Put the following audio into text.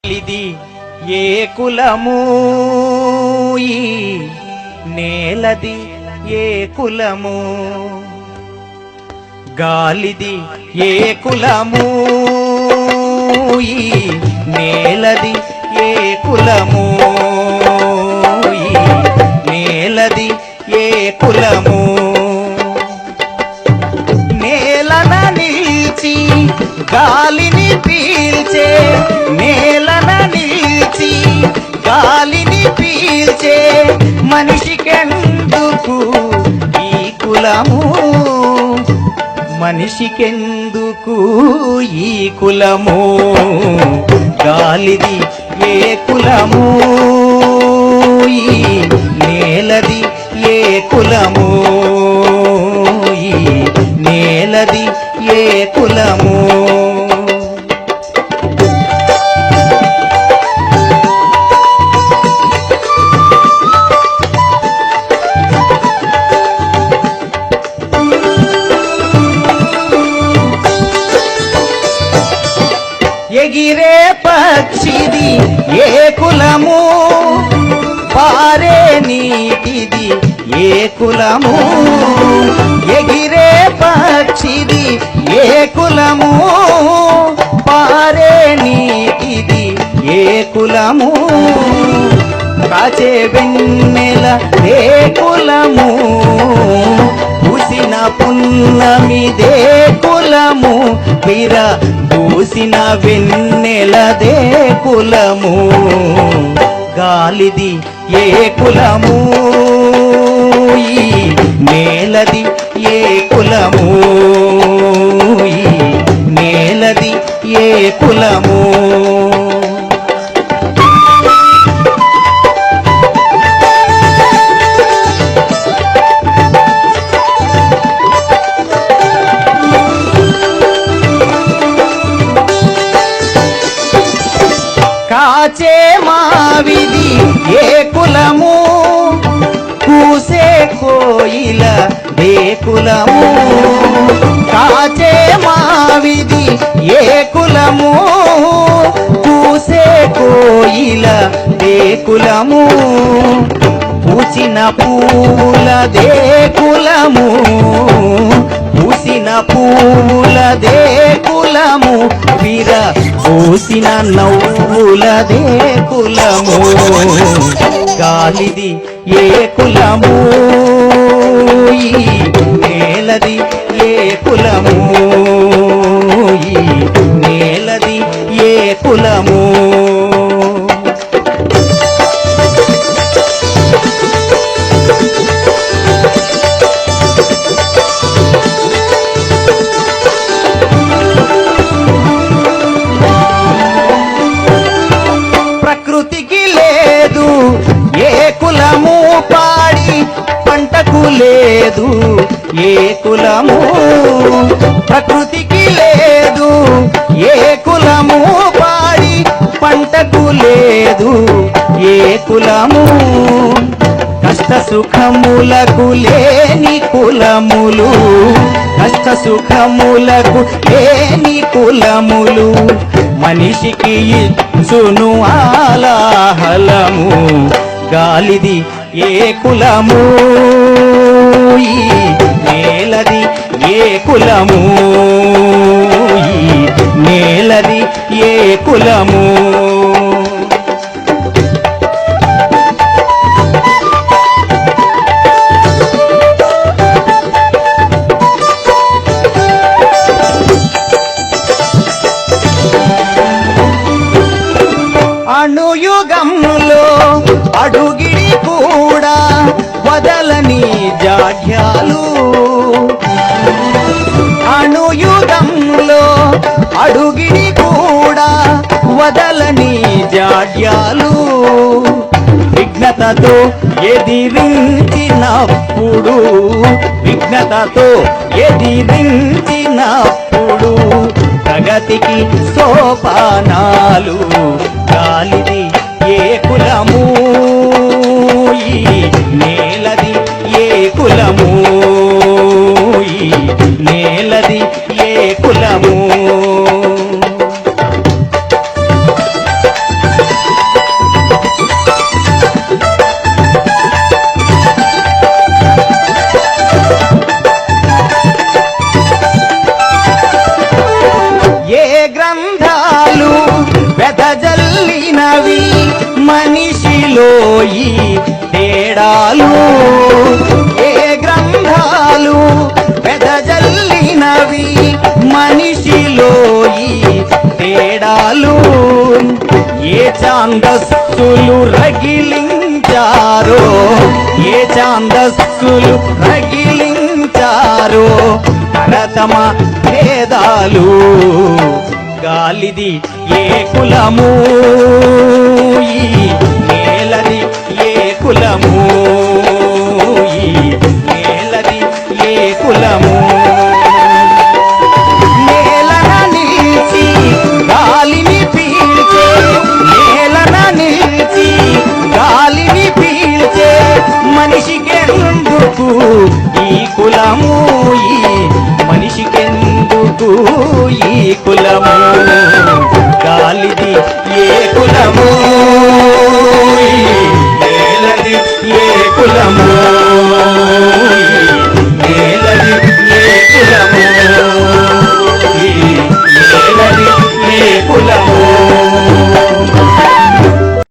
ఇది ఏ కులము ఈ నేలది ఏ కులము గాలిది ఏ కులము ఈ నేలది ఏ కులము ఈ నేలది ఏ కులము నేలన నిలిచి గాలిని పీల్చే నేలన నిలిచి గాలిని పీల్చే మనిషికెందుకు ఈ కులము మనిషికెందుకు ఈ కులము గాలిది ఏ కులము ఈ నేలది ఏ కులము ఈ నేలది ఏ కులము ఎగిరే పక్షిది ఏ కులము పారే నీటిది ఏ కులము ఎగిరే పక్షిది ఏ కులము పారే నీటిది ఏ కులము కాచే వెన్నెల ఏ కులము పూసిన పున్నమిదే కులము వీర పూసిన వెన్నెలదే కులము గాలిది ఏ కులము ఈ నేలది ఏ కులము ఈ నేలది ఏ కులము కాచే మావిది ఏ కులము కూసే కోయిల ఏ కులము కాచే మావిది ఏ కులము కూసే కోయిల ఏ కులము పూచిన పూలదే కులము పూసిన పూలదే కులము వీర పూసిన నవ్వులదే కులము గాలిది ఏ కులము ఈ నేలది ఏ కులము ఈ నేలది ఏ కులము ప్రకృతికి లేదు ఏ కులము పాడి పంటకు లేదు ఏ కులము ప్రకృతికి లేదు ఏ కులము పాడి పంటకు లేదు ఏ కులము కష్ట సుఖములకు లేని కులములు కష్ట సుఖములకు లేని కులములు మనిషికి ఇచ్చును ఆలాహలము గాలిది ఏ కులము ఈ నేలది ఏ కులము ఈ నేలది ఏ కులము అణుయుగంలో అడుగిడి కూడా వదలని జాడ్యాలు అణుయుగంలో అడుగిడి కూడా వదలని జాడ్యాలు విఘ్నతతో ఎదిరించినప్పుడు విఘ్నతతో ఎదిరించినప్పుడు ప్రగతికి సోపానాలు గాలిది ఏ కులము ఈ నేలది ఏ కులము ఈ నేలది ఏ కులము వెదజల్లినవి మనిషిలో ఈ తేడాలు ఏ గ్రంథాలు వెదజల్లినవి మనిషిలో ఈ తేడాలు ఏ ఛాందస్సులు రగిలించారో ఏ ఛాందస్సులు రగిలించారో తరతమ భేదాలు గాలిది ఏ కులము ఈ నేలది ఏ కులము ఈ నేలది ఏ కులము నేలన నిలిచి గాలిని పీల్చే నేలన నిలిచి గాలిని పీల్చే మనిషికెందుకు ఈ కులము ఈ మనిషికెందుకు ఈ కులము గాలిది ఏ కులము